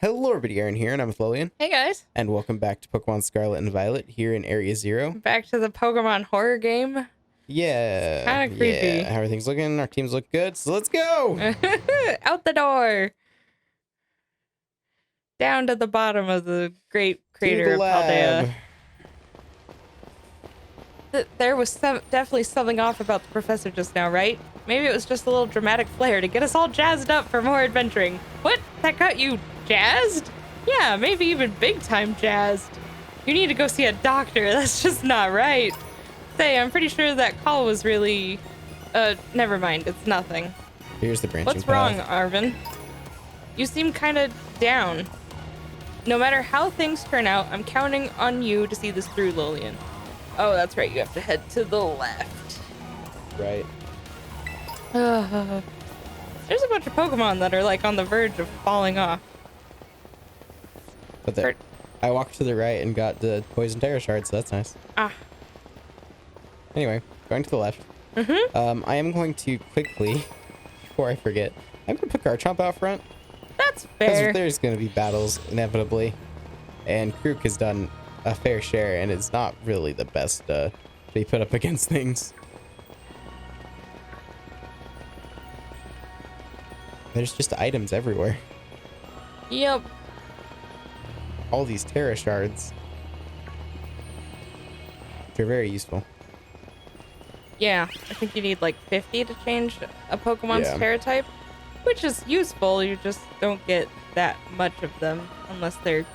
Hello everybody, Aaron here, and I'm with Lillian. Hey guys, And welcome back to Pokemon Scarlet and Violet here in Area 0. back to the Pokemon horror game. Yeah. Kind of creepy. Yeah, how everything's looking. Our teams look good, so let's go! Out the door. Down to the bottom of the great crater of Paldea. There was definitely something off about the professor just now, right? Maybe it was just a little dramatic flair to get us all jazzed up for more adventuring. What? That got you jazzed? Yeah, maybe even big time jazzed. You need to go see a doctor. That's just not right. Say, I'm pretty sure that call was really... never mind. It's nothing. Here's the branching What's path. wrong, Arvin? You seem kind of down. No matter how things turn out, I'm counting on you to see this through, Lillian. Oh, that's right. You have to head to the left. Right. There's a bunch of Pokemon that are like on the verge of falling off. But there, I walked to the right and got the Poison Terra Shard, so that's nice. Ah. Anyway, going to the left. I am going to quickly, before I forget, I'm going to put Garchomp out front. That's fair. There's going to be battles, inevitably. And Krook has done a fair share, and it's not really the best to be put up against things. There's just items everywhere. Yep. All these Terra Shards. Which are very useful. Yeah, I think you need like 50 to change a Pokemon's Yeah. Terra type, which is useful. You just don't get that much of them unless they're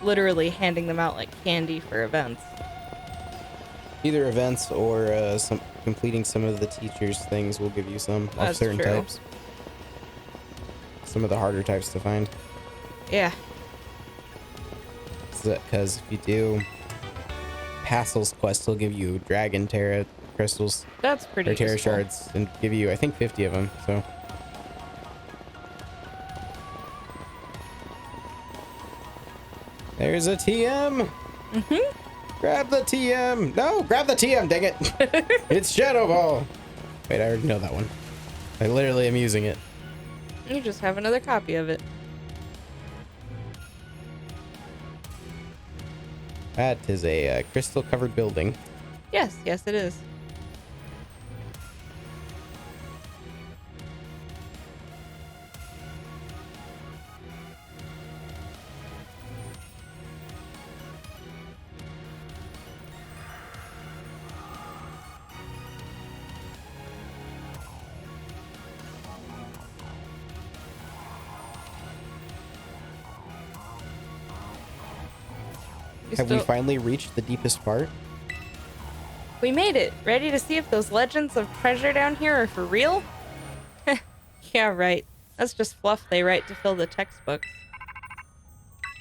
literally handing them out like candy for events. Either events or completing some of the teachers' things will give you some of That's certain true. types. Some of the harder types to find. Yeah. Because if you do Pastel's quest, will give you Dragon Terra crystals That's pretty or Terra useful. Shards and give you, I think, 50 of them. So there's a TM. Grab the TM. No, grab the TM. Dang it! It's Shadow Ball. Wait, I already know that one. I literally am using it. You just have another copy of it. That is a crystal-covered building. Yes, yes it is. Have we finally reached the deepest part? We made it. Ready to see if those legends of treasure down here are for real? Yeah, right. That's just fluff they write to fill the textbooks.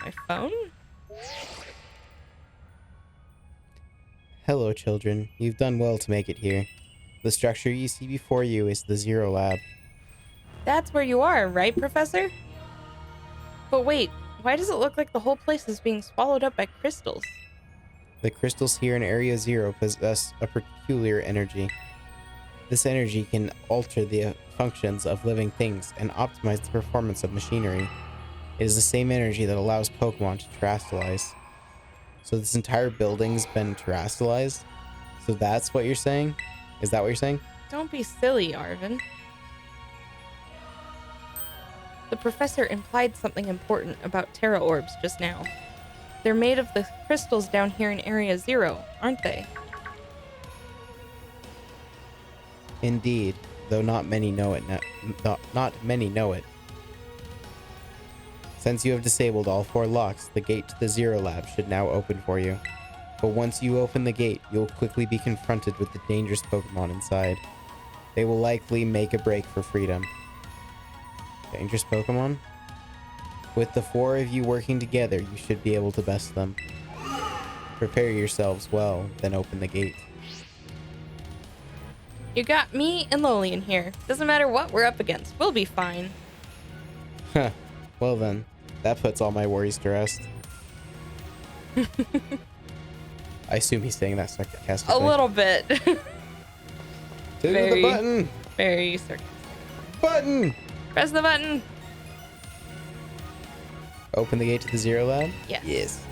My phone? Hello, children. You've done well to make it here. The structure you see before you is the Zero Lab. That's where you are, right, Professor? But wait, why does it look like the whole place is being swallowed up by crystals? The crystals here in Area 0 possess a peculiar energy. This energy can alter the functions of living things and optimize the performance of machinery. It is the same energy that allows Pokemon to terrestrialize. So this entire building's been terrestrialized? So that's what you're saying? Is that what you're saying? Don't be silly, Arvin. The professor implied something important about Terra Orbs just now. They're made of the crystals down here in Area 0, aren't they? Indeed, though not many know it. Not many know it. Since you have disabled all 4 locks, the gate to the Zero Lab should now open for you. But once you open the gate, you'll quickly be confronted with the dangerous Pokemon inside. They will likely make a break for freedom. Dangerous Pokemon? With the 4 of you working together, you should be able to best them. Prepare yourselves well, then open the gate. You got me and Lillian here. Doesn't matter what we're up against. We'll be fine. Huh. Well then, that puts all my worries to rest. I assume he's saying that sarcastically. A little bit. To Very- the button! Very sarcastic. Button! Press the button. Open the gate to the Zero Lab? Yes. Yes.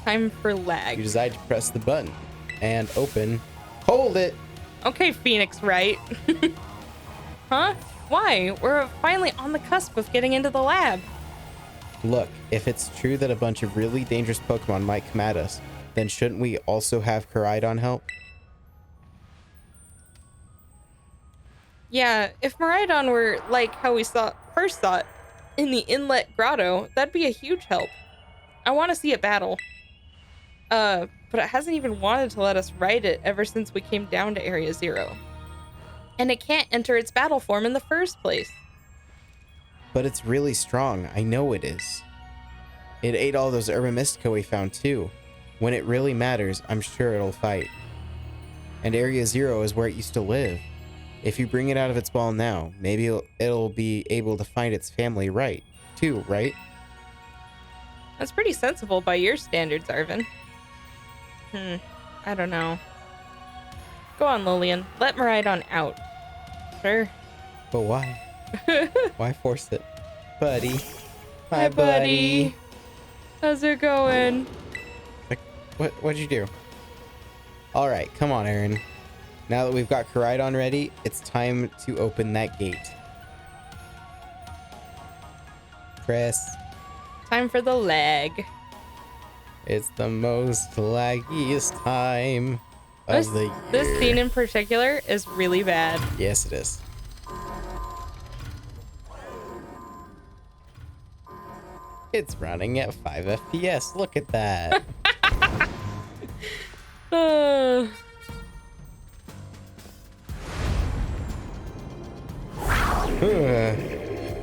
Time for You lag. decide to press the button and open. Hold it! Okay, Phoenix, right? Huh? Why? We're finally on the cusp of getting into the lab. Look, if it's true that a bunch of really dangerous Pokemon might come at us, then shouldn't we also have Koraidon help? Yeah, if Miraidon were like how we first saw it in the Inlet Grotto, that'd be a huge help. I want to see it battle. But it hasn't even wanted to let us ride it ever since we came down to Area 0. And it can't enter its battle form in the first place. But it's really strong. I know it is. It ate all those Urban Mystico we found too. When it really matters, I'm sure it'll fight. And Area 0 is where it used to live. If you bring it out of its ball now, maybe it'll be able to find its family right? That's pretty sensible by your standards, Arvin. I don't know. Go on, Lillian. Let Miraidon out. Sure. But why? Why force it? Buddy. Hi, buddy. How's it going? What'd you do? Alright, come on, Aaron. Now that we've got Koraidon ready, it's time to open that gate. Press. Time for the lag. It's the most laggiest time of the year. This scene in particular is really bad. Yes, it is. It's running at 5 FPS. Look at that.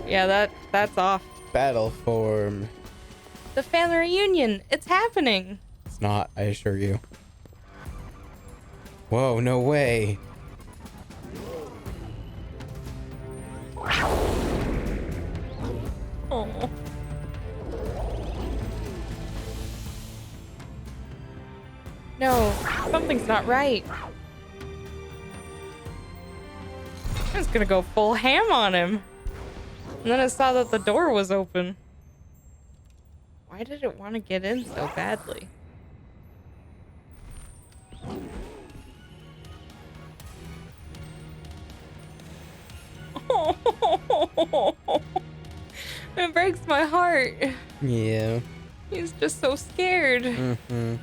Yeah, that's off. Battle form. The family reunion. It's happening. It's not, I assure you. Whoa, no way. Oh. No, something's not right. I was gonna go full ham on him. And then I saw that the door was open. Why did it want to get in so badly? It breaks my heart. Yeah. He's just so scared. Mm-hmm.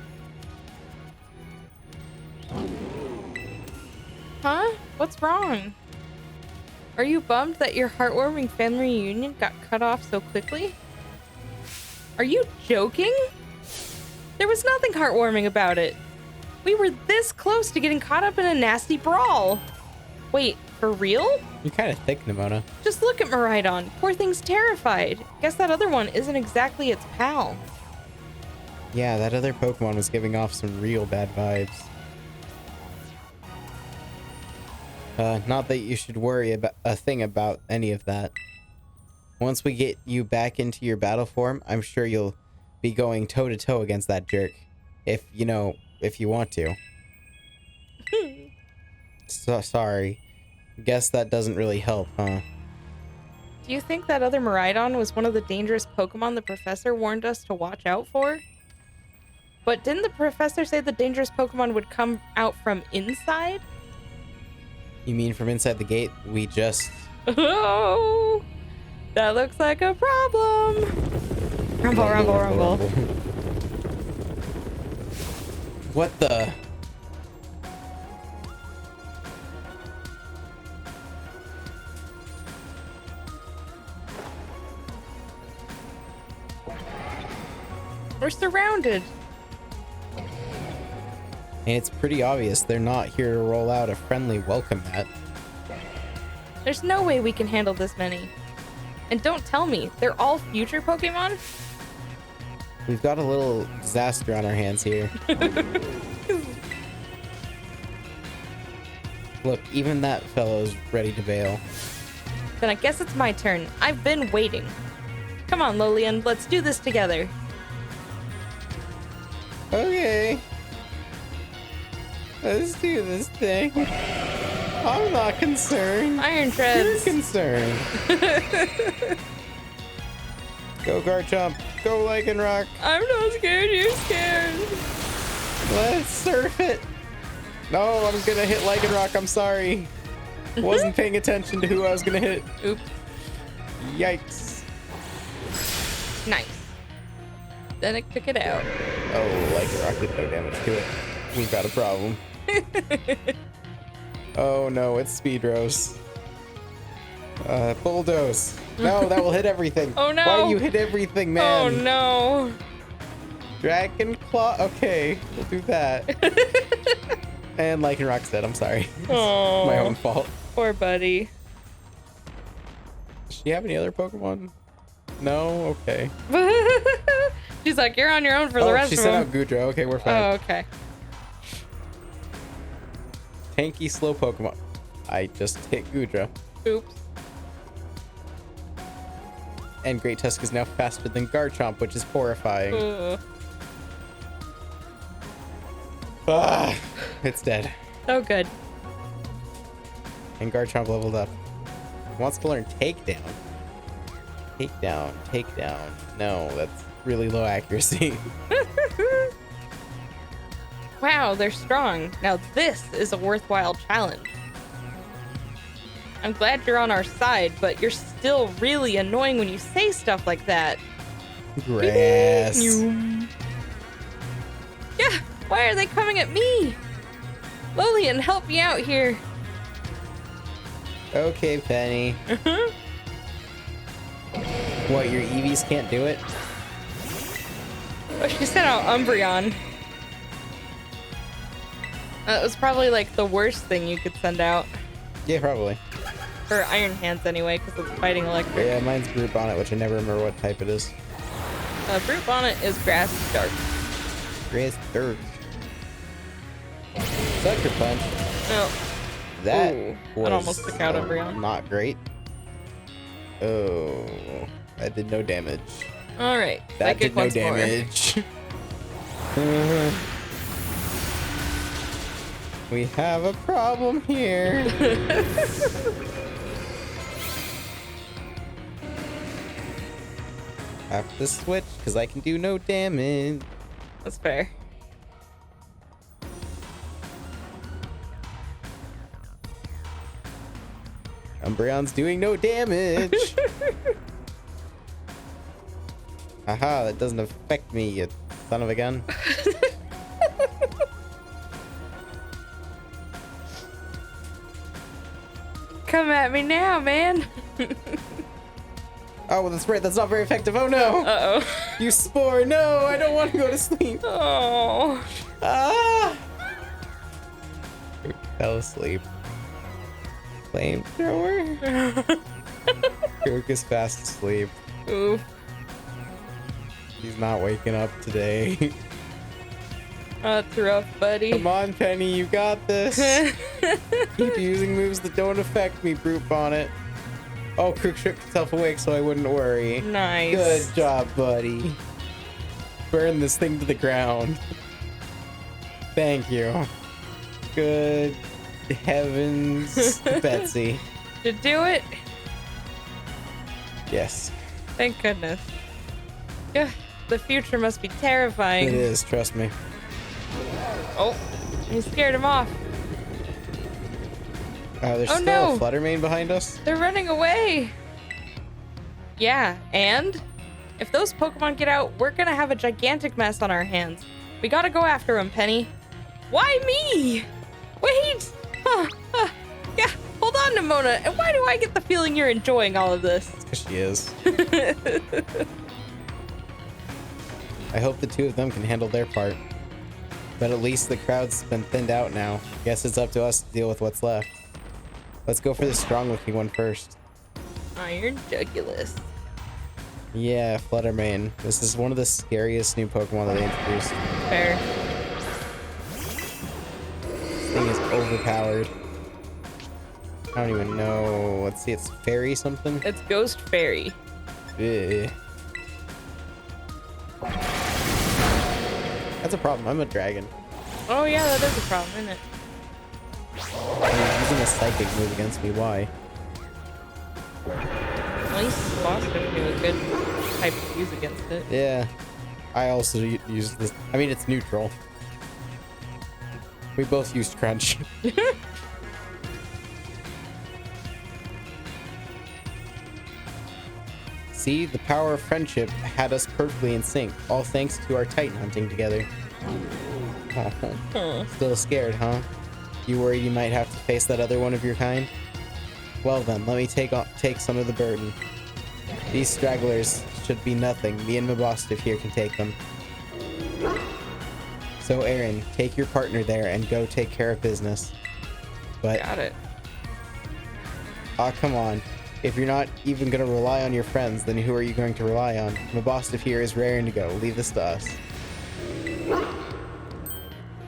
Huh? What's wrong? Are you bummed that your heartwarming family reunion got cut off so quickly? Are you joking? There was nothing heartwarming about it. We were this close to getting caught up in a nasty brawl. Wait, for real? You're kind of thick, Nimona. Just look at Miraidon. Poor thing's terrified. Guess that other one isn't exactly its pal. Yeah, that other Pokemon was giving off some real bad vibes. Not that you should worry about any of that. Once we get you back into your battle form, I'm sure you'll be going toe-to-toe against that jerk. If you want to. So sorry. Guess that doesn't really help, huh? Do you think that other Miraidon was one of the dangerous Pokemon the professor warned us to watch out for? But didn't the professor say the dangerous Pokemon would come out from inside? You mean from inside the gate? We just... Oh, that looks like a problem. Rumble, rumble, rumble. What the... We're surrounded. And it's pretty obvious they're not here to roll out a friendly welcome mat. There's no way we can handle this many. And don't tell me, they're all future Pokemon? We've got a little disaster on our hands here. Look, even that fellow's ready to bail. Then I guess it's my turn. I've been waiting. Come on, Lolian, let's do this together. Okay. Let's do this thing. I'm not concerned. Iron You're Treads. concerned. Go, Garchomp. Go Lycanroc. I'm not scared. You're scared. Let's surf it. No, I'm gonna hit Lycanroc. I'm sorry. Wasn't paying attention to who I was gonna hit. Oops. Yikes. Nice. Then it took it out. Oh, Lycanroc did no damage to it. We've got a problem. Oh no, it's Speedrose. Bulldoze. No, that will hit everything. Oh no. Why you hit everything, man? Oh no. Dragon Claw. Okay, we'll do that. And Lycanroc's dead. I'm sorry. Oh. My own fault. Poor buddy. Does she have any other Pokemon? No? Okay. She's like, you're on your own for the rest she of sent them. out Goodra. Okay, we're fine. Oh, okay. Tanky, slow Pokemon. I just hit Goodra. Oops. And Great Tusk is now faster than Garchomp, which is horrifying. Ah, it's dead. Oh, good. And Garchomp leveled up. Wants to learn Takedown. Takedown, Takedown. No, that's really low accuracy. Wow, they're strong. Now this is a worthwhile challenge. I'm glad you're on our side, but you're still really annoying when you say stuff like that. Grass. Yeah, why are they coming at me? Lolian, help me out here. Okay, Penny. What, your Eevees can't do it? Oh, she sent out Umbreon. That was probably like the worst thing you could send out. Yeah, probably. For Iron Hands anyway, because it's fighting electric. Yeah, mine's Brute Bonnet, which I never remember what type it is. Brute Bonnet is Grass Dark. Grass Dirt. Sucker Punch. Oh, That ooh, was that almost took out Umbreon. not great. Oh, that did no damage. all right. That did Psychic no once more. damage. We have a problem here. I have to switch because I can do no damage. That's fair. Umbreon's doing no damage. Haha, that doesn't affect me, you son of a gun. Come at me now, man. Oh, that's right. That's not very effective. Oh no! Uh-oh. You spore! No, I don't want to go to sleep. Oh. Ah! Fell asleep. Flamethrower? Kirk is fast asleep. Oof. He's not waking up today. That's rough, buddy. Come on, Penny, you got this. Keep using moves that don't affect me, Brute Bonnet. Oh, Crook shook himself awake so I wouldn't worry. Nice. Good job, buddy. Burn this thing to the ground. Thank you. Good heavens, Betsy. Did do it? Yes, Thank goodness. Yeah, the future must be terrifying. it is, trust me. Oh, you scared him off. There's Oh, still no. a Fluttermane behind us. They're running away. Yeah, and if those Pokemon get out, we're gonna have a gigantic mess on our hands. We gotta go after them, Penny. Why me? Wait. Yeah, hold on, Nimona. And why do I get the feeling you're enjoying all of this? Because she is. I hope the two of them can handle their part. But at least the crowd's been thinned out now. Guess it's up to us to deal with what's left. Let's go for the strong-looking one first. Iron Jugulus. Yeah, Fluttermane. This is one of the scariest new Pokemon that they introduced. Fair. This thing is overpowered. I don't even know. Let's see, it's Fairy something? It's Ghost Fairy. Ugh. That's a problem. I'm a dragon. Oh yeah, that is a problem, isn't it? I'm using a psychic move against me. Why? At least the boss didn't do it good. type to use against it. Yeah. I also use this. I mean, it's neutral. We both used crunch. See, the power of friendship had us perfectly in sync, all thanks to our Titan hunting together. Oh, still scared, huh? You worried you might have to face that other one of your kind? Well then, let me take some of the burden. These stragglers should be nothing. Me and Mabostif here can take them. So Aaron, take your partner there and go take care of business. But Got it. aw, come on. If you're not even gonna rely on your friends, then who are you going to rely on? Mabostif here is raring to go. Leave this to us.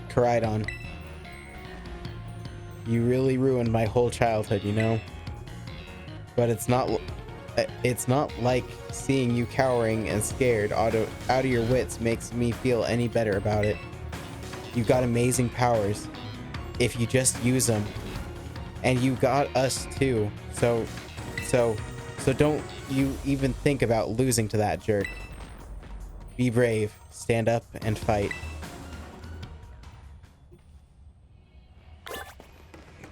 Koraidon. You really ruined my whole childhood, you know? But it's not like seeing you cowering and scared out of your wits makes me feel any better about it. You've got amazing powers if you just use them. And you got us too. So don't you even think about losing to that jerk. Be brave, stand up, and fight.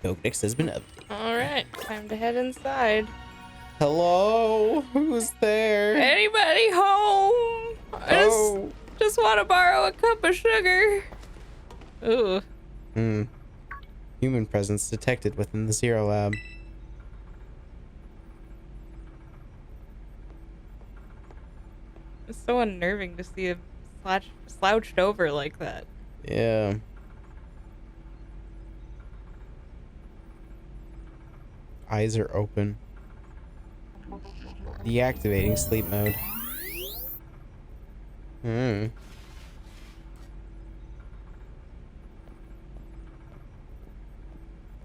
Pokedex has been updated. Alright, time to head inside. Hello? Who's there? Anybody home? I just want to borrow a cup of sugar. Ooh. Human presence detected within the Zero Lab. It's so unnerving to see him slouched over like that. Yeah. Eyes are open. Deactivating sleep mode.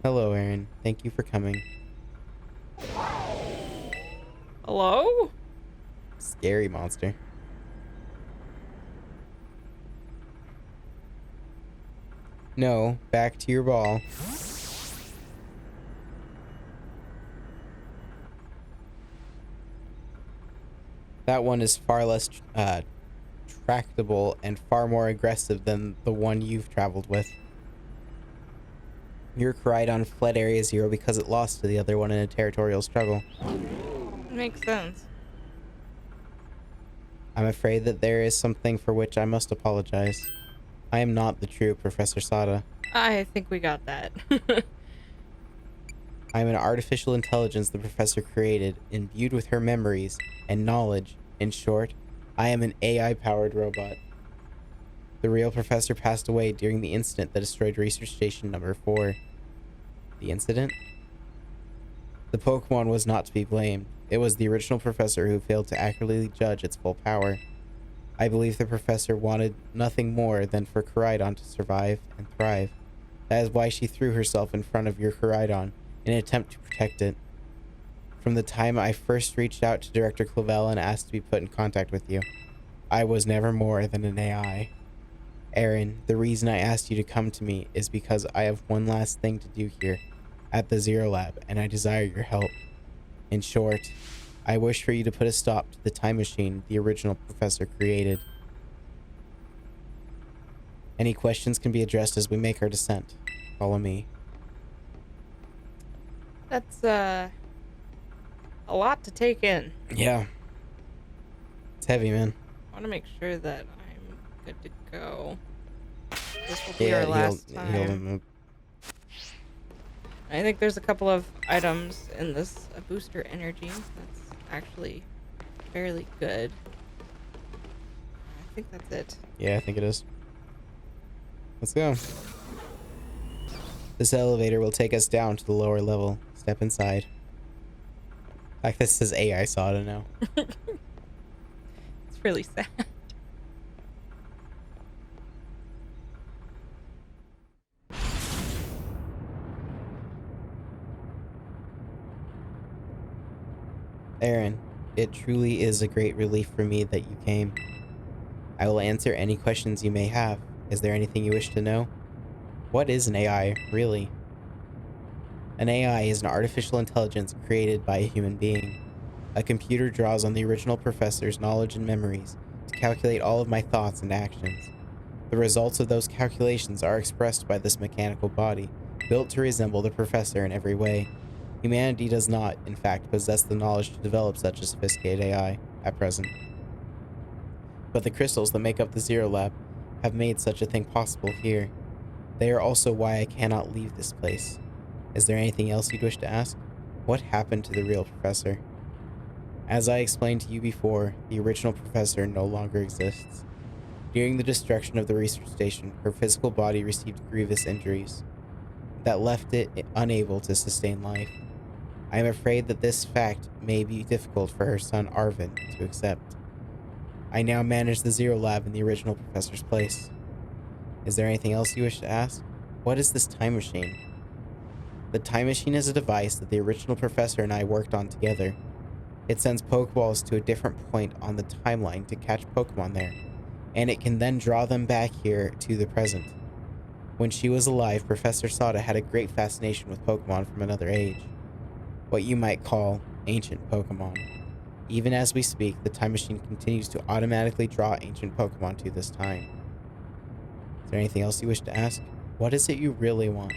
Hello, Aaron. Thank you for coming. Hello? Scary monster. No, back to your ball. That one is far less tractable and far more aggressive than the one you've traveled with. Your Koraidon fled Area Zero because it lost to the other one in a territorial struggle. Makes sense. I'm afraid that there is something for which I must apologize. I am not the true Professor Sada. I think we got that. I am an artificial intelligence the professor created, imbued with her memories and knowledge. In short, I am an AI-powered robot. The real professor passed away during the incident that destroyed Research Station number 4. The incident? The Pokemon was not to be blamed. It was the original professor who failed to accurately judge its full power. I believe the professor wanted nothing more than for Koraidon to survive and thrive. That is why she threw herself in front of your Koraidon in an attempt to protect it. From the time I first reached out to Director Clavel and asked to be put in contact with you, I was never more than an AI. Aaron, the reason I asked you to come to me is because I have one last thing to do here at the Zero Lab, and I desire your help. In short, I wish for you to put a stop to the time machine the original professor created. Any questions can be addressed as we make our descent. Follow me. That's, a lot to take in. Yeah. It's heavy, man. I want to make sure that I'm good to go. This will be our last time. Heal him. I think there's a couple of items in this booster energy that's actually fairly good. I think that's it. Yeah, I think it is. Let's go. This elevator will take us down to the lower level. Step inside. Like this says AI Sada now. It's really sad. Aaron, it truly is a great relief for me that you came. I will answer any questions you may have. Is there anything you wish to know? What is an AI, really? An AI is an artificial intelligence created by a human being. A computer draws on the original professor's knowledge and memories to calculate all of my thoughts and actions. The results of those calculations are expressed by this mechanical body, built to resemble the professor in every way. Humanity does not, in fact, possess the knowledge to develop such a sophisticated AI at present. But the crystals that make up the Zero Lab have made such a thing possible here. They are also why I cannot leave this place. Is there anything else you'd wish to ask? What happened to the real professor? As I explained to you before, the original professor no longer exists. During the destruction of the research station, her physical body received grievous injuries that left it unable to sustain life. I am afraid that this fact may be difficult for her son Arvin to accept. I now manage the Zero Lab in the original professor's place. Is there anything else you wish to ask? What is this time machine? The time machine is a device that the original professor and I worked on together. It sends Pokeballs to a different point on the timeline to catch Pokemon there, and it can then draw them back here to the present. When she was alive, Professor Sada had a great fascination with Pokemon from another age. What you might call ancient Pokemon. Even as we speak, the time machine continues to automatically draw ancient Pokemon to this time. Is there anything else you wish to ask? What is it you really want?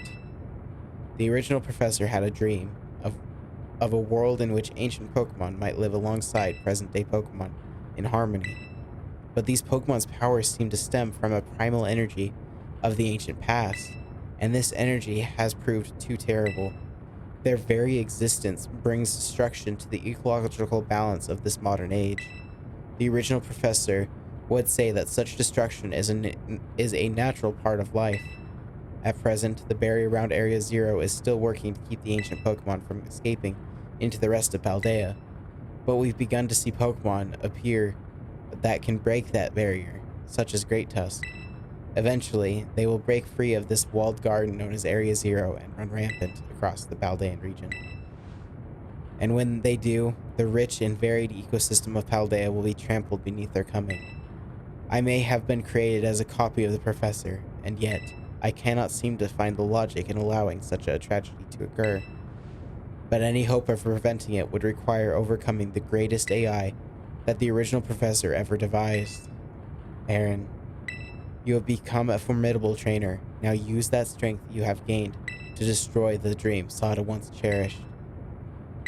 The original professor had a dream of a world in which ancient Pokemon might live alongside present-day Pokemon in harmony. But these Pokemon's powers seem to stem from a primal energy of the ancient past, and this energy has proved too terrible. Their very existence brings destruction to the ecological balance of this modern age. The original professor would say that such destruction is a natural part of life. At present, the barrier around Area Zero is still working to keep the ancient Pokemon from escaping into the rest of Paldea, but we've begun to see Pokemon appear that can break that barrier, such as Great Tusk. Eventually, they will break free of this walled garden known as Area Zero and run rampant across the Paldean region. And when they do, the rich and varied ecosystem of Paldea will be trampled beneath their coming. I may have been created as a copy of the professor, and yet I cannot seem to find the logic in allowing such a tragedy to occur. But any hope of preventing it would require overcoming the greatest AI that the original professor ever devised. Aaron, you have become a formidable trainer. Now use that strength you have gained to destroy the dream Sada once cherished.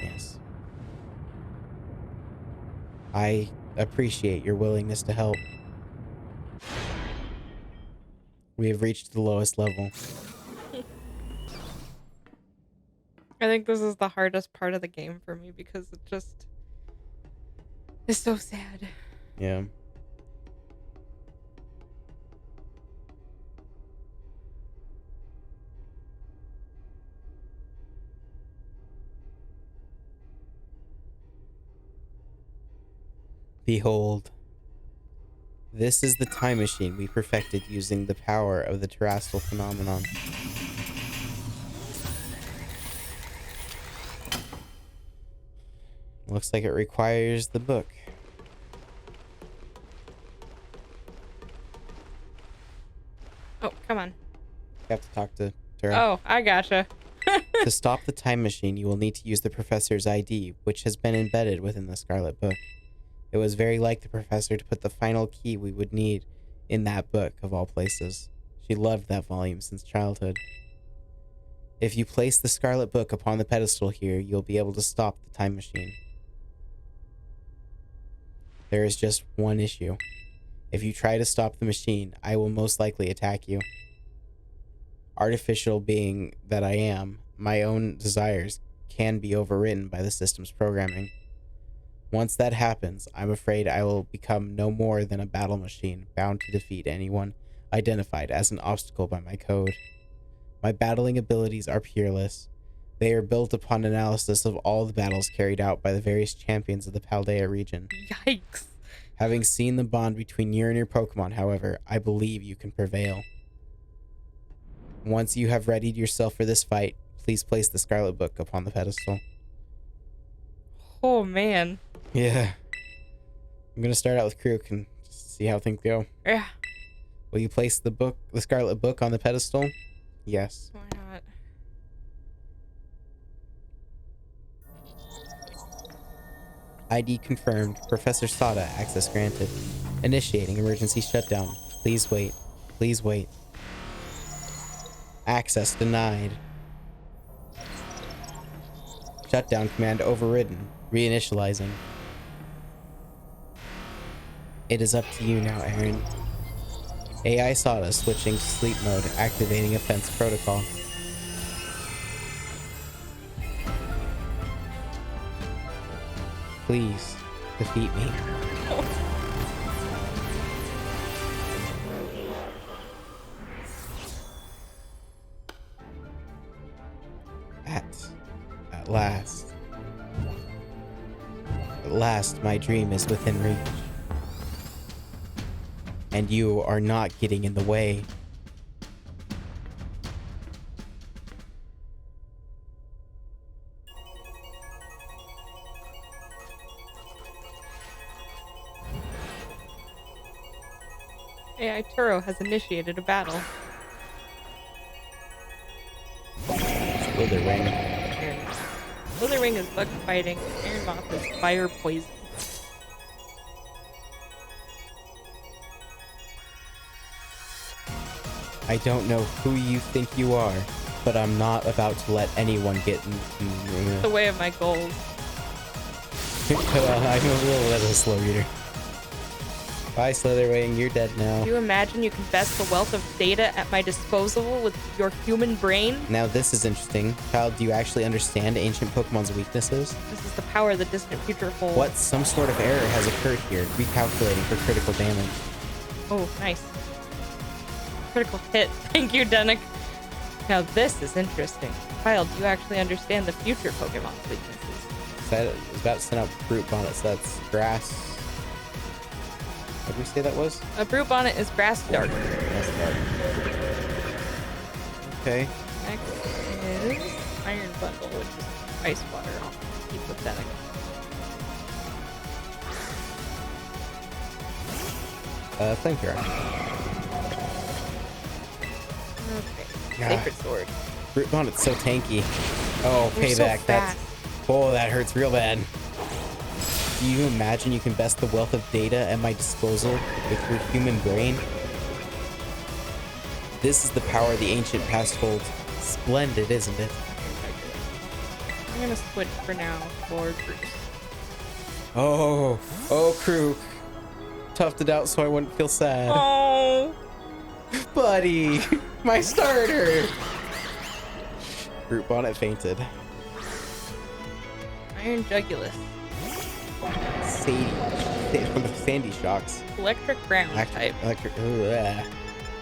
Yes. I appreciate your willingness to help. We have reached the lowest level. I think this is the hardest part of the game for me because it just is so sad. Yeah. Behold, this is the time machine we perfected using the power of the terrestrial phenomenon. Looks like it requires the book. Oh, come on. You have to talk to her. Oh, I gotcha. To stop the time machine, you will need to use the professor's ID, which has been embedded within the Scarlet Book. It was very like the professor to put the final key we would need in that book, of all places. She loved that volume since childhood. If you place the Scarlet Book upon the pedestal here, you'll be able to stop the time machine. There is just one issue. If you try to stop the machine, I will most likely attack you. Artificial being that I am, my own desires can be overridden by the system's programming. Once that happens, I'm afraid I will become no more than a battle machine bound to defeat anyone identified as an obstacle by my code. My battling abilities are peerless. They are built upon analysis of all the battles carried out by the various champions of the Paldea region. Yikes. Having seen the bond between you and your Pokemon, however, I believe you can prevail. Once you have readied yourself for this fight, please place the Scarlet Book upon the pedestal. Oh, man. Yeah. I'm gonna start out with Krook and just see how things go. Yeah. Will you place the Scarlet Book on the pedestal? Yes. Why not? ID confirmed. Professor Sada, access granted. Initiating emergency shutdown. Please wait. Please wait. Access denied. Shutdown command overridden. Reinitializing. It is up to you now, Aaron. AI Sada switching to sleep mode, activating offense protocol. Please, defeat me. At last. At last, my dream is within reach. And you are not getting in the way. AI Turo has initiated a battle. Slitherwing. Slitherwing is bug fighting. Iron Moth is fire poison. I don't know who you think you are, but I'm not about to let anyone get in The way of my goals. I'm a little slow reader. Bye, Slitherwing. You're dead now. Do you imagine you can best the wealth of data at my disposal with your human brain? Now this is interesting. Child, do you actually understand ancient Pokemon's weaknesses? This is the power the distant future holds. What? Some sort of error has occurred here. Recalculating for critical damage. Oh, nice. Critical hit. Thank you, Dunick. Now this is interesting. Child, you actually understand the future Pokemon's weaknesses. I was about to send out Brute Bonnet, so that's grass. What did we say that was? A Brute Bonnet is grass dark. Grass dark. Okay. Next is Iron Bundle, which is ice water. I'll keep with Dunick. Flamethrower. Okay. God. Sacred Sword. Brute Bonnet's so tanky. Oh, You're so payback. fast. Oh, that hurts real bad. Do you imagine you can best the wealth of data at my disposal with your human brain? This is the power the ancient past holds. Splendid, isn't it? I'm gonna switch for now for Bruce. Oh, Kruk. Toughed it out so I wouldn't feel sad. Oh! Buddy, my starter. Brute Bonnet fainted. Iron Jugulus. Sadie. From the Sandy Shocks. Electric Ground type. Electric. Ooh,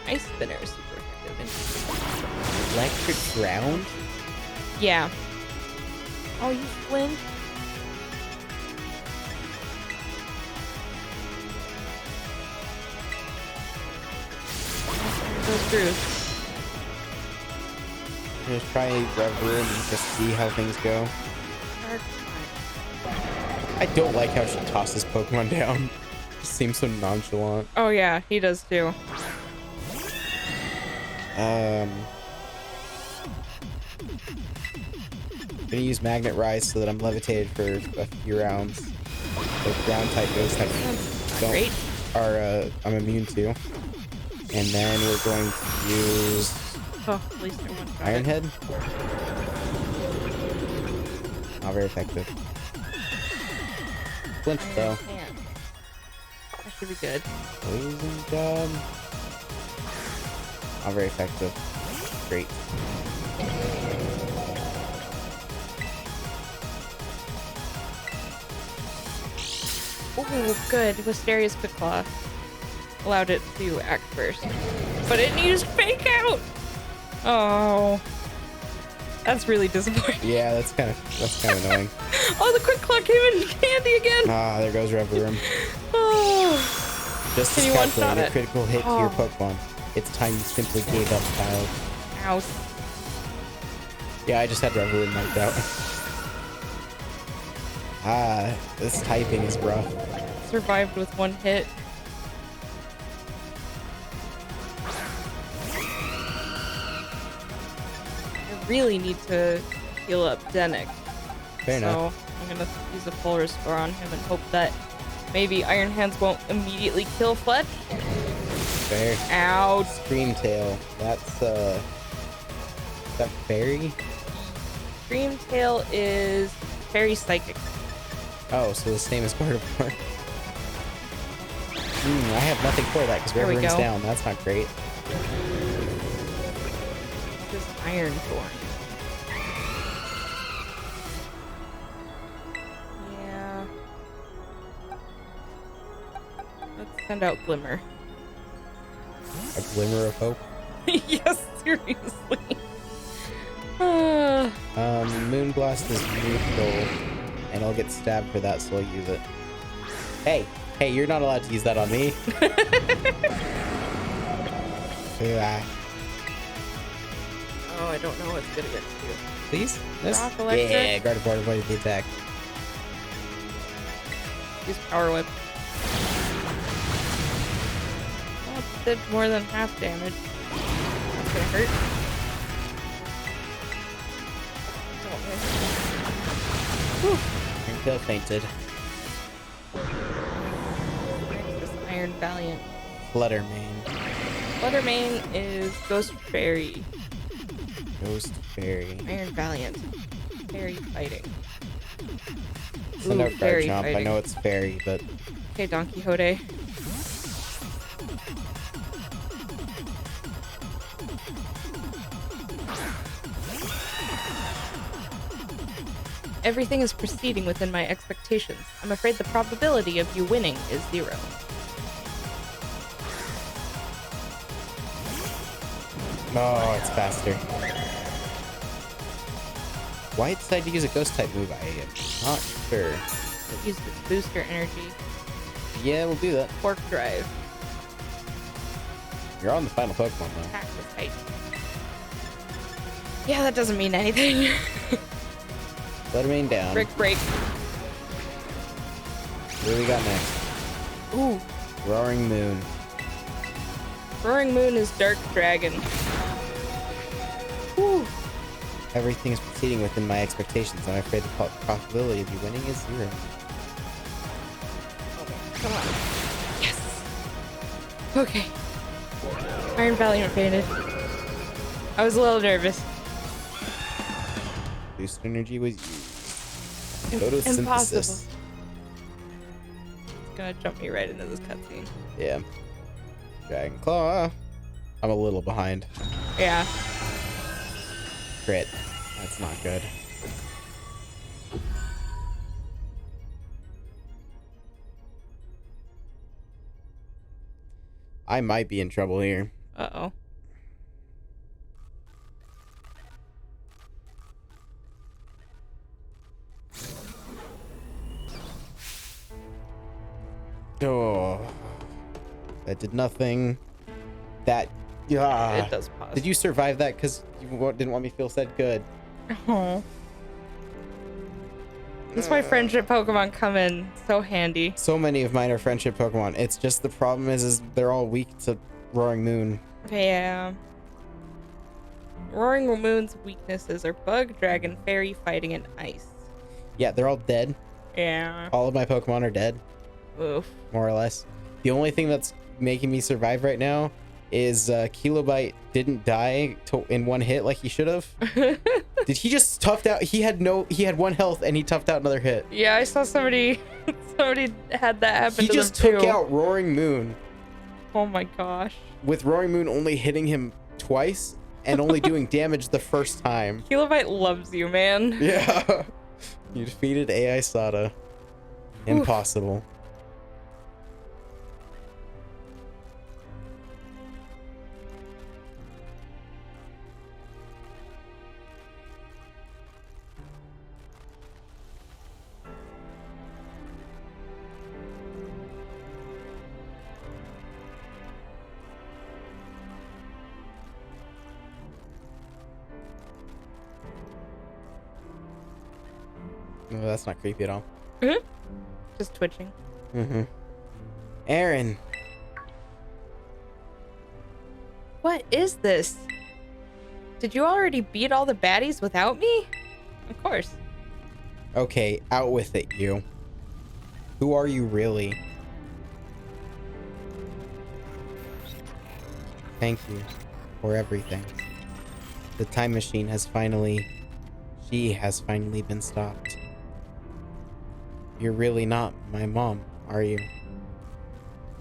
Ice Spinner is super effective. Electric Ground? Yeah. Oh, you flinch? Goes Bruce. Just try Rev Room and just see how things go. Dark I don't like how she tosses Pokemon down. Just seems so nonchalant. Oh yeah, he does too. I'm gonna use Magnet Rise so that I'm levitated for a few rounds. The ground type goes type Great. I'm immune to. And then we're going to use Oh, at least I won't try Iron it. Head. Not very effective. Flinch though. Iron Hand. That should be good. Poison Jab. Not very effective. Great. Oh, good. Wisteria's Quick Claw allowed it to act first, but it used Fake Out. Oh, that's really disappointing. Yeah, that's kind of annoying. Oh, the Quick Claw came in handy again. Ah, there goes Reverum. Oh, Just Can to you one-shot calculate a it? critical hit to your Oh. Pokemon. It's time you simply gave up, child. ow. Yeah, I just had Reverum knocked out. Ah, this typing is rough. Survived with one hit. I really need to heal up Denick. Fair enough. I'm gonna use a full restore on him and hope that maybe Iron Hands won't immediately kill Fletch. Fair. Ow. Screamtail. That's, is that fairy? Screamtail is very psychic. Oh, so the same as Gardevoir. I have nothing for that because River Rings down. That's not great. This Iron Thorn. Yeah. Let's send out Glimmer. A glimmer of hope. Yes, seriously. Moonblast is neutral, and I'll get stabbed for that, so I'll use it. Hey, you're not allowed to use that on me. Oh, I don't know what's good against you. Please? This? Rock, electric. Yeah, Gardevoir avoided the attack. Use Power Whip. That did more than half damage. That's gonna hurt. Until fainted. Next is Iron Valiant. Fluttermane. Fluttermane is Ghost Fairy. Ghost Fairy. Iron Valiant. Fairy fighting. Send out fairy Garchomp. I fighting. know it's fairy, but Okay, Don Quixote. Everything is proceeding within my expectations. I'm afraid the probability of you winning is 0. oh, it's faster. Why decide to use a ghost type move? I am not sure. It used its booster energy. Yeah, we'll do that. Fork Drive. You're on the final Pokemon though. Attack with height. Yeah, that doesn't mean anything. Fluttermane down. Brick Break. What do we got next? Ooh. Roaring Moon. Roaring Moon is Dark Dragon. Woo. Everything is proceeding within my expectations. I'm afraid the probability of you winning is 0. Come on. Yes. Okay. Iron Valiant fainted. I was a little nervous. Boost energy was used. Photosynthesis. Impossible. It's gonna jump me right into this cutscene. Yeah. Dragon Claw. I'm a little behind. Yeah. Crit. That's not good. I might be in trouble here. Uh-oh. Oh. That did nothing. That... Yeah. It does pause. Did you survive that because you didn't want me to feel said good? Oh. That's why friendship Pokemon come in so handy. So many of mine are friendship Pokemon. It's just the problem is they're all weak to Roaring Moon. Yeah. Roaring Moon's weaknesses are Bug, Dragon, Fairy, Fighting, and Ice. Yeah, they're all dead. Yeah. All of my Pokemon are dead, Oof. more or less. The only thing that's making me survive right now is Kilobite didn't die in one hit like he should have. Did he just toughed out? He had 1 health and he toughed out another hit. Yeah, I saw somebody had that happen He to just them took too. out Roaring Moon Oh my gosh. with Roaring Moon only hitting him twice and only doing damage the first time. Kilobite loves you, man. Yeah. You defeated AI Sada. Impossible. Oh, that's not creepy at all. Mm-hmm. Just twitching. Mm-hmm. Aaron. What is this? Did you already beat all the baddies without me? Of course. Okay, out with it, you. Who are you really? Thank you for everything. The time machine has finally... She has finally been stopped. You're really not my mom, are you?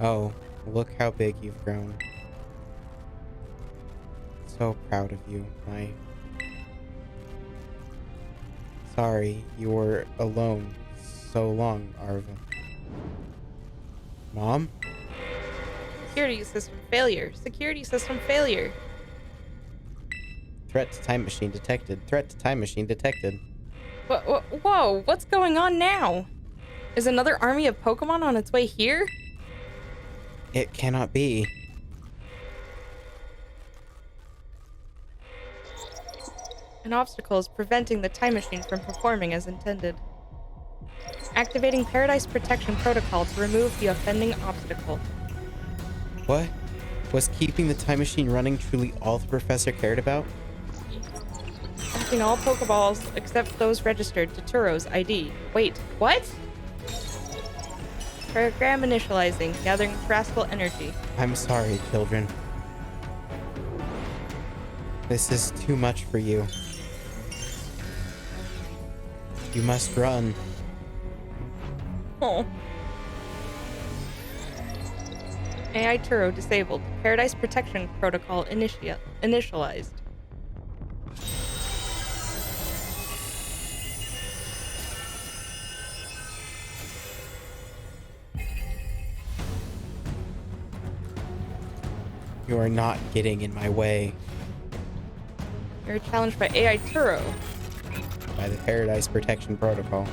Oh, look how big you've grown. So proud of you, my... Sorry, you were alone so long, Arva. Mom? Security system failure. Security system failure. Threat to time machine detected. Threat to time machine detected. Whoa, what's going on now? Is another army of Pokemon on its way here? It cannot be. An obstacle is preventing the time machine from performing as intended. Activating Paradise Protection Protocol to remove the offending obstacle. What? Was keeping the time machine running truly all the professor cared about? Emptying all Pokeballs except those registered to Turo's ID. Wait, what? Program initializing, gathering Terrestrial energy. I'm sorry, children. This is too much for you. You must run. Oh. AI Turo disabled. Paradise Protection Protocol initialized. You are not getting in my way. You're challenged by AI Turo. By the Paradise Protection Protocol.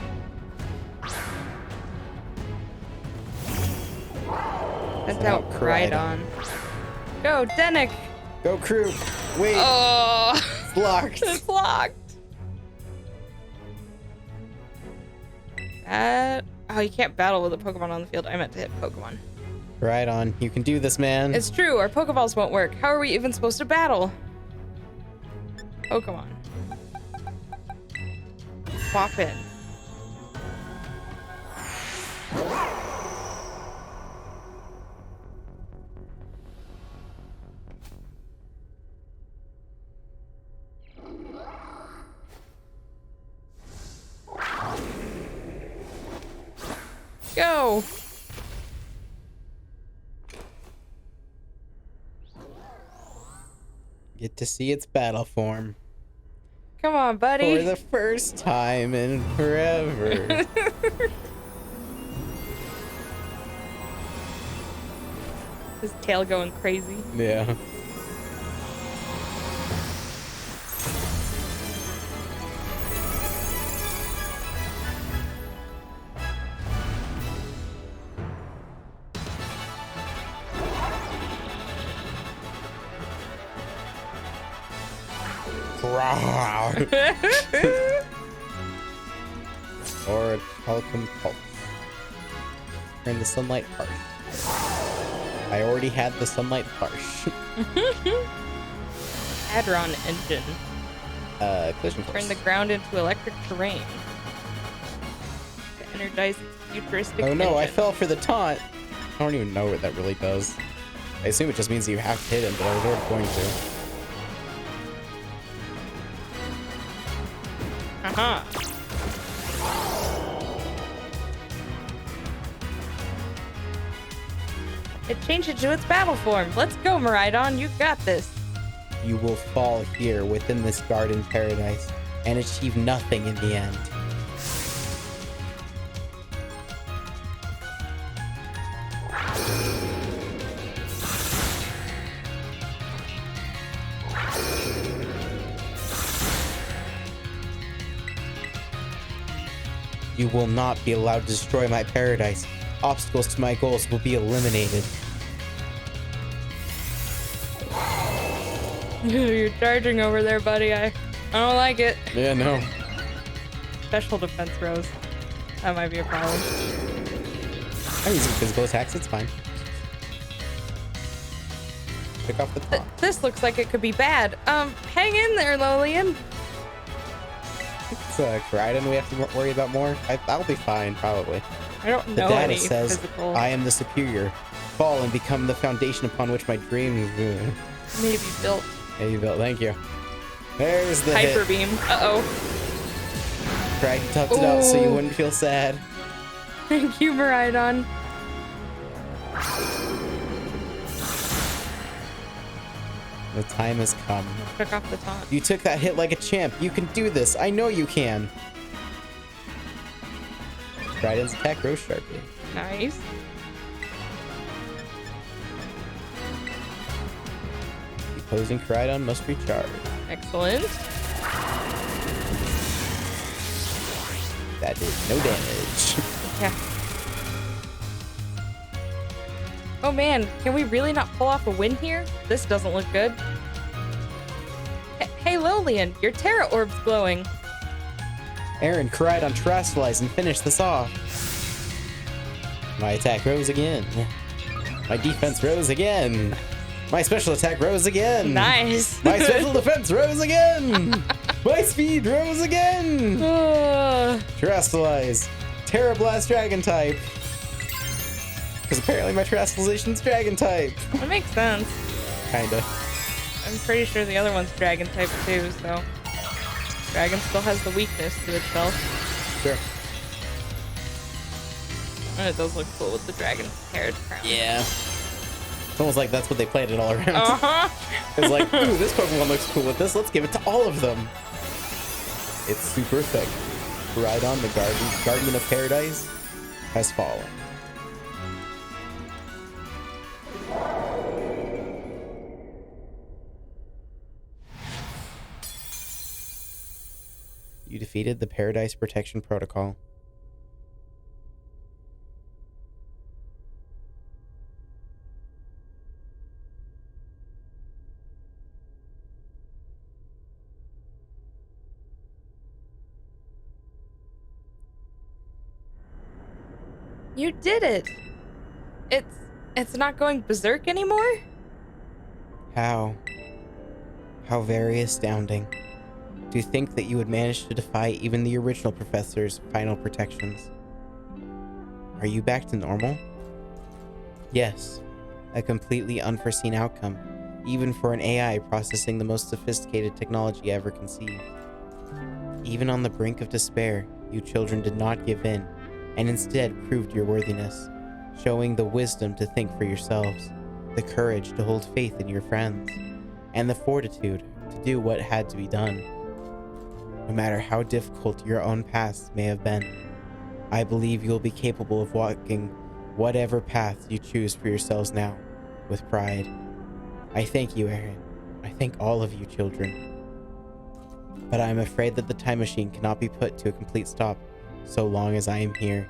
Sent out Crydon. Go, Denick! Go, crew! Wait! Oh! It's locked! It's locked! Oh, you can't battle with a Pokemon on the field. I meant to hit Pokemon. Right on. You can do this, man. It's true, our Pokeballs won't work. How are we even supposed to battle? Pokemon. Swap in. Go! Get to see its battle form. Come on, buddy. For the first time in forever. His tail going crazy. Yeah. Or a Telecom Pulse. Turn the sunlight harsh. I already had the sunlight harsh. Hadron engine. Collision course. Turn the ground into electric terrain. To energize futuristic Oh no, I engine. fell for the taunt. I don't even know what that really does. I assume it just means you have to hit him, but I was already going to. Uh-huh. It changed it to its battle form. Let's go, Miraidon. You got this. You will fall here within this garden paradise and achieve nothing in the end. You will not be allowed to destroy my paradise. Obstacles to my goals will be eliminated. You're charging over there, buddy. I don't like it. Yeah, no. Special defense rose. That might be a problem. I'm using physical attacks, it's fine. Pick off the top. This looks like it could be bad. Hang in there, Lolian. Crichton we have to worry about more? I'll be fine, probably. I don't The know data any says, physical. I am the superior. Fall and become the foundation upon which my dreams Maybe built. Hey, you built. Thank you. There's the Hyper hit. beam. Uh-oh. Crichton toughed it out so you Ooh. wouldn't feel sad. Thank you, Maridon. The time has come. Took off the taunt. You took that hit like a champ. You can do this. I know you can. Crichton's attack rose sharply. Nice. The opposing Crichton must recharge. Excellent. That did no damage. Yeah. Oh man, can we really not pull off a win here? This doesn't look good. Hey Lolian, your Terra orb's glowing. Aaron, Crichton, terrestrialize and finish this off. My attack rose again. My defense rose again. My special attack rose again. Nice. My special defense rose again. My speed rose again. Terrestrialize. Terra Blast Dragon type. Because apparently my terrestrialization's Dragon type. That makes sense. Kinda. I'm pretty sure the other one's Dragon type too, so. Dragon still has the weakness to itself. Sure. And it does look cool with the dragon haired crown. Yeah. It's almost like that's what they played it all around. Uh-huh. It's like, ooh, this Pokemon looks cool with this. Let's give it to all of them. It's super thick. Crichton, the Guardian of Paradise, has fallen. You defeated the Paradise Protection Protocol. You did it. It's not going berserk anymore? How very astounding. To think that you would manage to defy even the original professor's final protections. Are you back to normal? Yes, a completely unforeseen outcome, even for an AI processing the most sophisticated technology ever conceived. Even on the brink of despair, you children did not give in, and instead proved your worthiness, showing the wisdom to think for yourselves, the courage to hold faith in your friends, and the fortitude to do what had to be done. No matter how difficult your own past may have been, I believe you'll be capable of walking whatever path you choose for yourselves now, with pride. I thank you, Aaron. I thank all of you children. But I am afraid that the time machine cannot be put to a complete stop so long as I am here.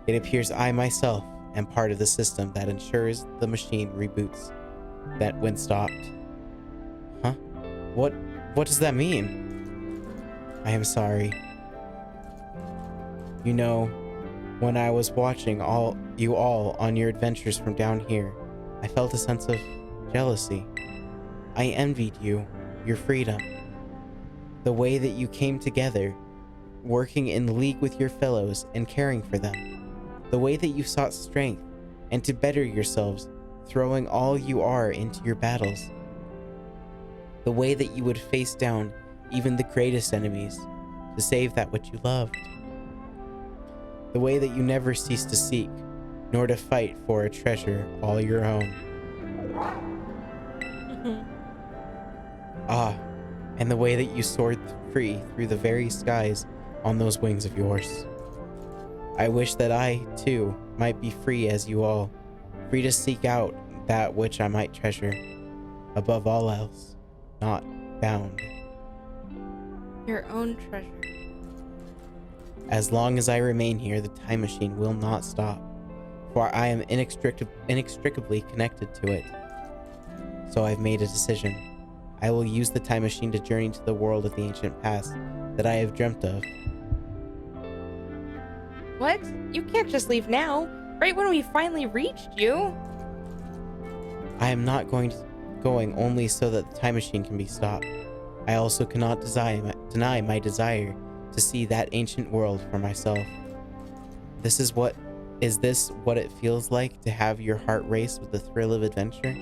It appears I myself am part of the system that ensures the machine reboots that when stopped. Huh? What does that mean? I am sorry. You know, when I was watching you all on your adventures from down here, I felt a sense of jealousy. I envied you, your freedom, the way that you came together, working in league with your fellows and caring for them, the way that you sought strength and to better yourselves, throwing all you are into your battles, the way that you would face down even the greatest enemies to save that which you loved, the way that you never ceased to seek nor to fight for a treasure all your own. And the way that you soared free through the very skies on those wings of yours. I wish that I, too, might be free as you all, free to seek out that which I might treasure, above all else, not bound. Your own treasure. As long as I remain here, the time machine will not stop, for I am inextricably connected to it. So I've made a decision. I will use the time machine to journey to the world of the ancient past that I have dreamt of. What? You can't just leave now. Right when we finally reached you. I am not going only so that the time machine can be stopped. I also cannot deny my desire to see that ancient world for myself. Is this what it feels like to have your heart race with the thrill of adventure?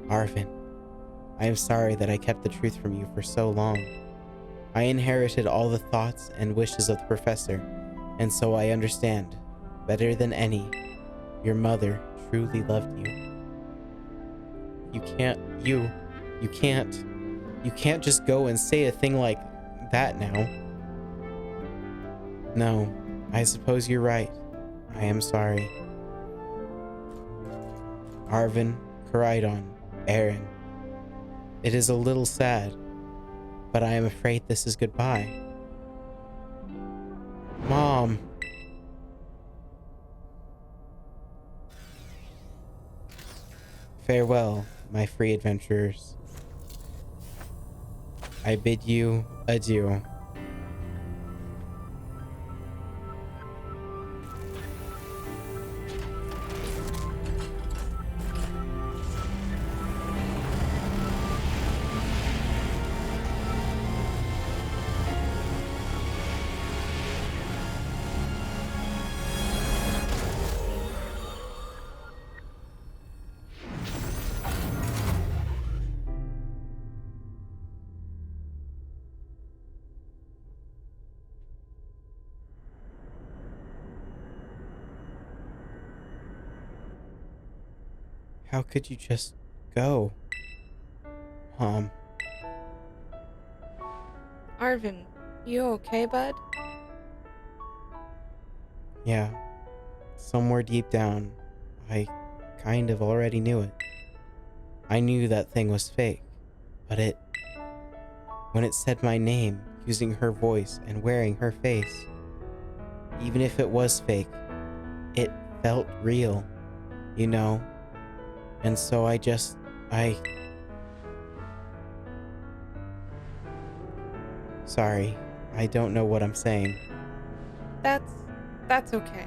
Arvin, I am sorry that I kept the truth from you for so long. I inherited all the thoughts and wishes of the professor, and so I understand, better than any, your mother truly loved you. You can't just go and say a thing like that now. No, I suppose you're right. I am sorry. Arvin, Coridon, Aaron. It is a little sad, but I am afraid this is goodbye. Mom. Farewell, my free adventurers. I bid you adieu. How could you just go? Arvin, you okay, bud? Yeah. Somewhere deep down, I kind of already knew it. I knew that thing was fake, but when it said my name, using her voice and wearing her face, even if it was fake, it felt real, you know? And so Sorry, I don't know what I'm saying. That's okay.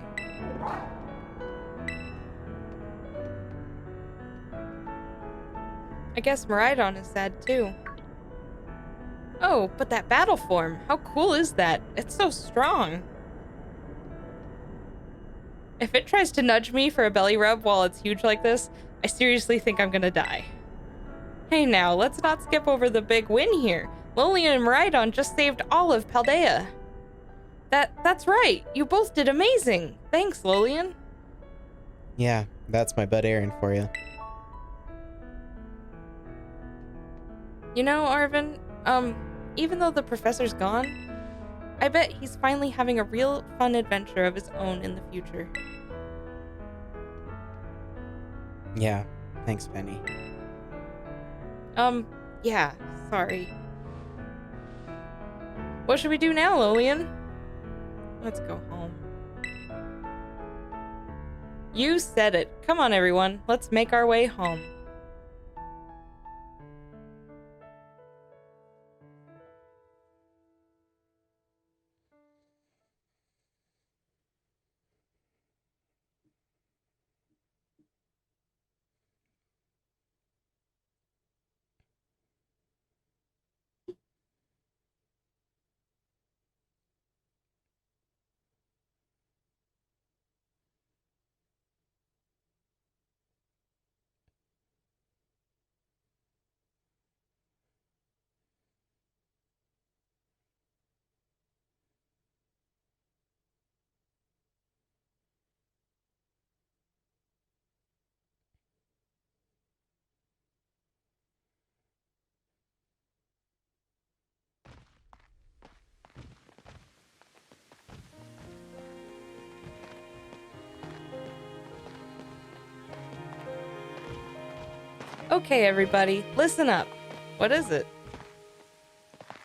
I guess Maridon is sad too. Oh, but that battle form, how cool is that? It's so strong. If it tries to nudge me for a belly rub while it's huge like this, I seriously think I'm gonna die. Hey now, let's not skip over the big win here. Lolian and Maridon just saved all of Paldea. That's right, you both did amazing. Thanks, Lolian. Yeah, that's my bud Aaron for you. You know, Arvin, even though the professor's gone, I bet he's finally having a real fun adventure of his own in the future. Yeah, thanks, Penny. Yeah, sorry. What should we do now, Lolian? Let's go home. You said it. Come on, everyone. Let's make our way home. Okay, everybody, listen up. What is it?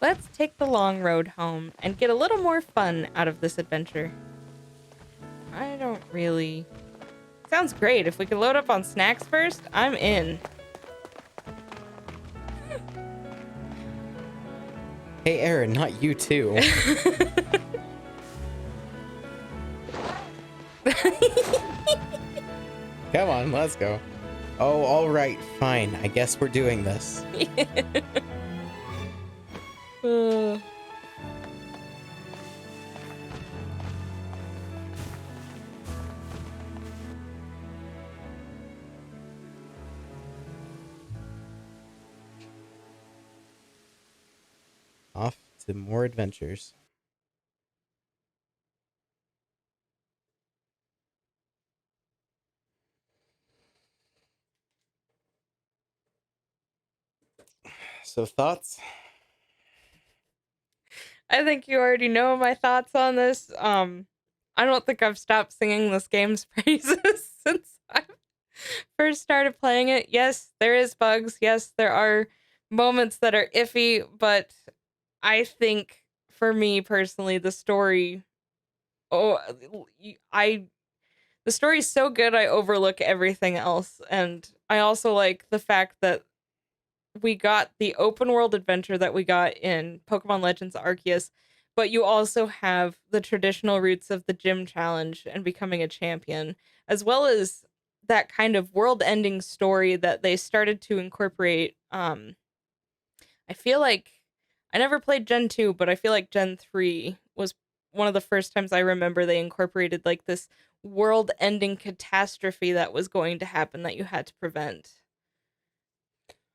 Let's take the long road home and get a little more fun out of this adventure. I don't really... Sounds great. If we could load up on snacks first, I'm in. Hey, Aaron, not you too. Come on, let's go. Oh, all right, fine. I guess we're doing this. Uh, Off to more adventures. So thoughts? I think you already know my thoughts on this. I don't think I've stopped singing this game's praises since I first started playing it. Yes, there is bugs. Yes, there are moments that are iffy, but I think for me personally, the story, oh, I the story's so good I overlook everything else, and I also like the fact that we got the open world adventure that we got in Pokemon Legends Arceus, but you also have the traditional roots of the gym challenge and becoming a champion, as well as that kind of world-ending story that they started to incorporate. I feel like I never played Gen 2, but I feel like Gen 3 was one of the first times I remember they incorporated like this world-ending catastrophe that was going to happen that you had to prevent.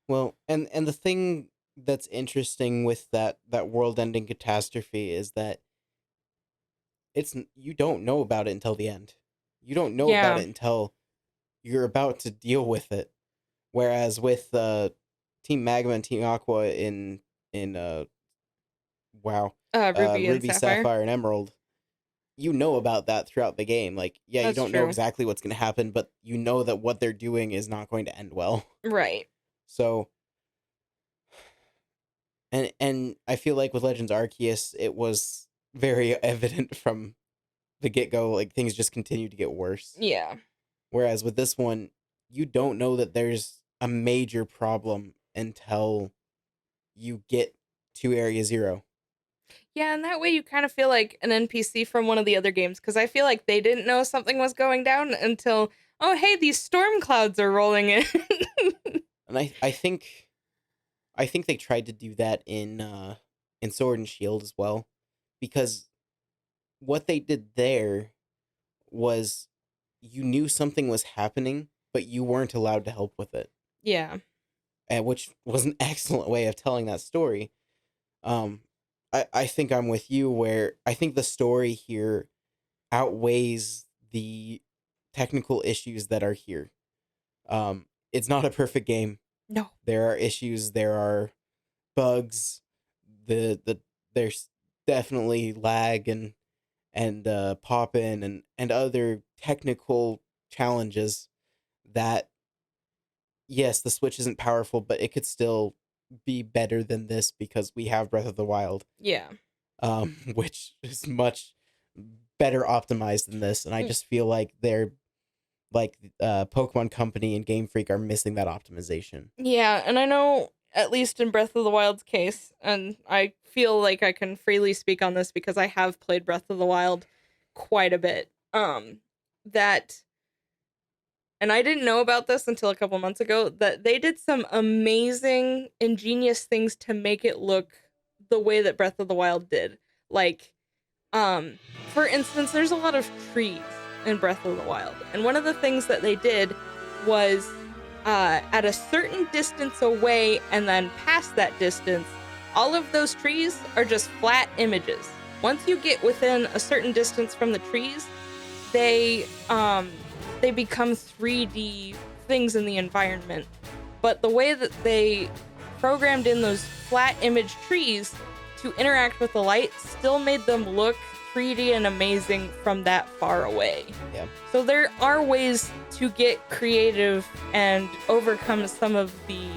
Well, and the thing that's interesting with that world-ending catastrophe is that you don't know about it until the end. You don't know about Yeah, it until you're about to deal with it. Whereas with Team Magma and Team Aqua in wow, Ruby and Ruby, Sapphire. Sapphire, and Emerald, you know about that throughout the game. Like, yeah, you That's don't know true. exactly what's going to happen, but you know that what they're doing is not going to end well. Right. So, and I feel like with Legends Arceus, it was very evident from the get go. Like things just continue to get worse. Yeah. Whereas with this one, you don't know that there's a major problem until you get to Area Zero. Yeah, and that way you kind of feel like an NPC from one of the other games because I feel like they didn't know something was going down until, oh, hey, these storm clouds are rolling in. And I think they tried to do that in Sword and Shield as well, because what they did there was you knew something was happening, but you weren't allowed to help with it, Yeah. and which was an excellent way of telling that story. Um, I think I'm with you where I think the story here outweighs the technical issues that are here. It's not a perfect game. No. There are issues. There are bugs. There's definitely lag and pop in and other technical challenges that yes, the Switch isn't powerful, but it could still be better than this because we have Breath of the Wild, Yeah. which is much better optimized than this, and I just feel like they're like Pokemon Company and Game Freak are missing that optimization. Yeah, and I know at least in Breath of the Wild's case, and I feel like I can freely speak on this because I have played Breath of the Wild quite a bit. That and I didn't know about this until a couple months ago that they did some amazing ingenious things to make it look the way that Breath of the Wild did. Like for instance, there's a lot of trees in Breath of the Wild, and one of the things that they did was at a certain distance away and then past that distance, all of those trees are just flat images. Once you get within a certain distance from the trees, they they become 3D things in the environment. But the way that they programmed in those flat image trees to interact with the light still made them look 3D and amazing from that far away. Yeah. So there are ways to get creative and overcome some of the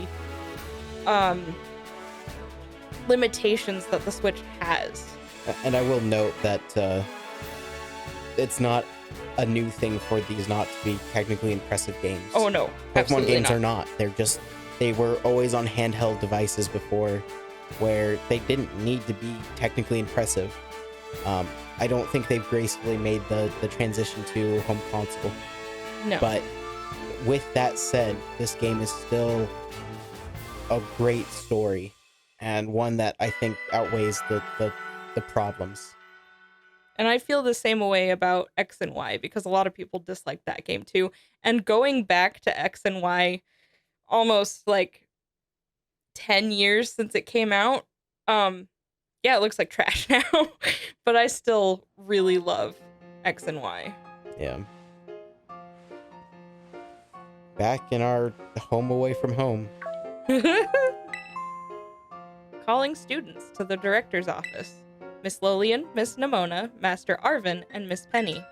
limitations that the Switch has. And I will note that it's not a new thing for these not to be technically impressive games. Oh no, Pokemon games not. are not. They were always on handheld devices before, where they didn't need to be technically impressive. I don't think they've gracefully made the transition to home console. No. But with that said, this game is still a great story. and one that I think outweighs the problems. And I feel the same way about X and Y because a lot of people dislike that game too. And going back to X and Y almost like 10 years since it came out, yeah, it looks like trash now, but I still really love X and Y. Yeah. Back in our home away from home. Calling students to the director's office. Miss Lillian, Miss Nimona, Master Arvin, and Miss Penny.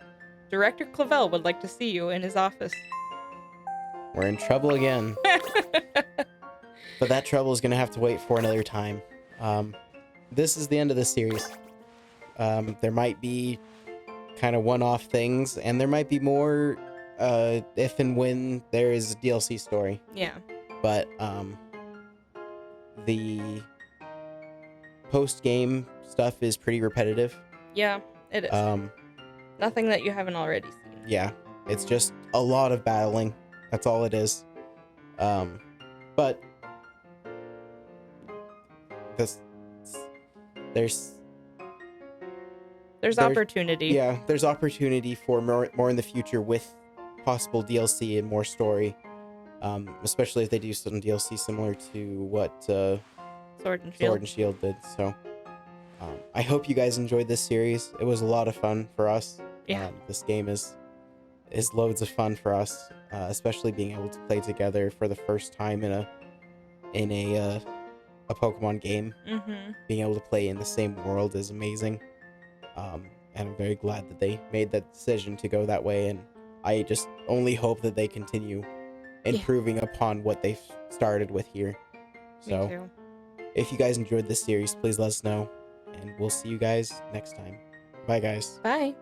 Director Clavel would like to see you in his office. We're in trouble again. But that trouble is going to have to wait for another time. This is the end of the series. There might be kind of one-off things, and there might be more if and when there is a DLC story. Yeah. But the post-game stuff is pretty repetitive. Yeah, it is. Nothing that you haven't already seen. Yeah, it's just a lot of battling. That's all it is. But there's opportunity. Yeah, there's opportunity for more in the future with possible DLC and more story. Especially if they do some DLC similar to what Sword and Shield did. So I hope you guys enjoyed this series. It was a lot of fun for us. Yeah. This game is loads of fun for us, especially being able to play together for the first time in a Pokemon game. Mm-hmm. Being able to play in the same world is amazing. And I'm very glad that they made that decision to go that way, and I just only hope that they continue improving upon what they've started with here. So Me too. if you guys enjoyed this series, please let us know, and we'll see you guys next time. Bye, guys. Bye.